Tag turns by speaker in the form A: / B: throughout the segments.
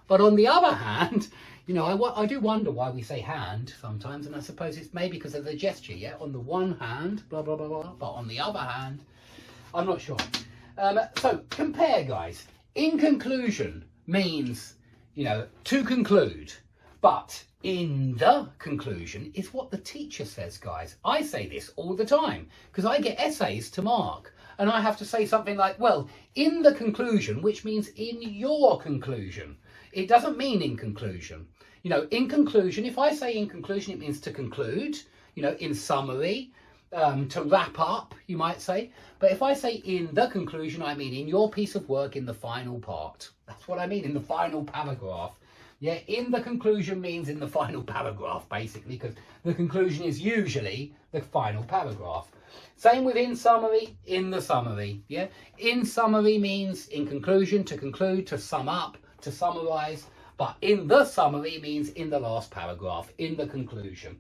A: But on the other hand, you know, I do wonder why we say hand sometimes, and I suppose it's maybe because of the gesture, yeah? On the one hand, blah, blah, blah, blah, but on the other hand, I'm not sure. So, compare, guys. In conclusion means, you know, to conclude, but in the conclusion is what the teacher says, guys. I say this all the time because I get essays to mark and I have to say something like, well, in the conclusion, which means in your conclusion. It doesn't mean in conclusion. You know, in conclusion, if I say in conclusion, it means to conclude, you know, in summary, to wrap up, you might say. But if I say in the conclusion, I mean in your piece of work in the final part. That's what I mean, in the final paragraph. Yeah, in the conclusion means in the final paragraph, basically, because the conclusion is usually the final paragraph. Same with in summary, in the summary. Yeah, in summary means in conclusion, to conclude, to sum up, to summarize. But in the summary means in the last paragraph, in the conclusion.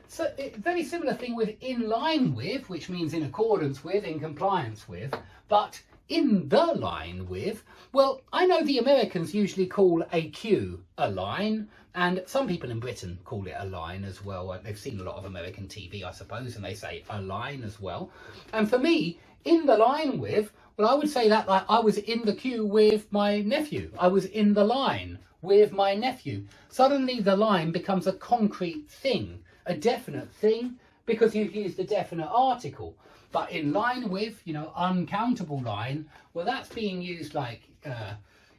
A: So, very similar thing with in line with, which means in accordance with, in compliance with, but in the line with, well, I know the Americans usually call a queue a line, and some people in Britain call it a line as well. They've seen a lot of American TV, I suppose, and they say a line as well. And for me, in the line with, well, I would say that like I was in the queue with my nephew. I was in the line with my nephew. Suddenly the line becomes a concrete thing, a definite thing, because you've used a definite article. But in line with, you know, uncountable line, well, that's being used like,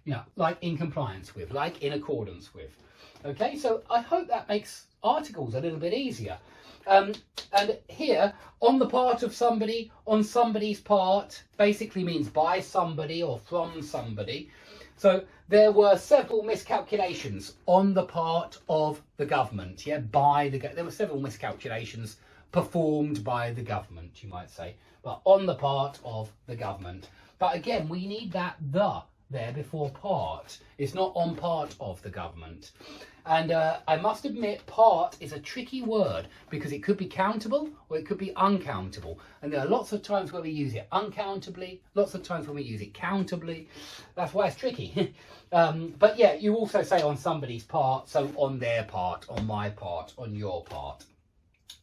A: you know, like in compliance with, like in accordance with. Okay, so I hope that makes articles a little bit easier. And here, on the part of somebody, on somebody's part, basically means by somebody or from somebody. So there were several miscalculations on the part of the government. Yeah, there were several miscalculations performed by the government, you might say, but on the part of the government. But again, we need that the there before part. It's not on part of the government. And I must admit, part is a tricky word because it could be countable or it could be uncountable. And there are lots of times where we use it uncountably, lots of times when we use it countably. That's why it's tricky. But yeah, you also say on somebody's part, so on their part, on my part, on your part.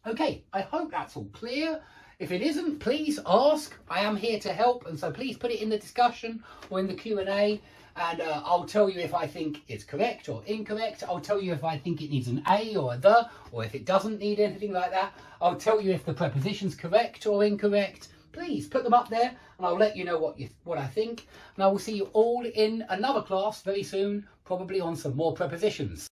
A: Okay, I hope that's all clear. If it isn't, please ask. I am here to help, and so please put it in the discussion or in the Q&A, and I'll tell you if I think it's correct or incorrect. I'll tell you if I think it needs an a or a the, or if it doesn't need anything like that. I'll tell you if the preposition's correct or incorrect. Please put them up there, and I'll let you know what I think. And I will see you all in another class very soon, probably on some more prepositions.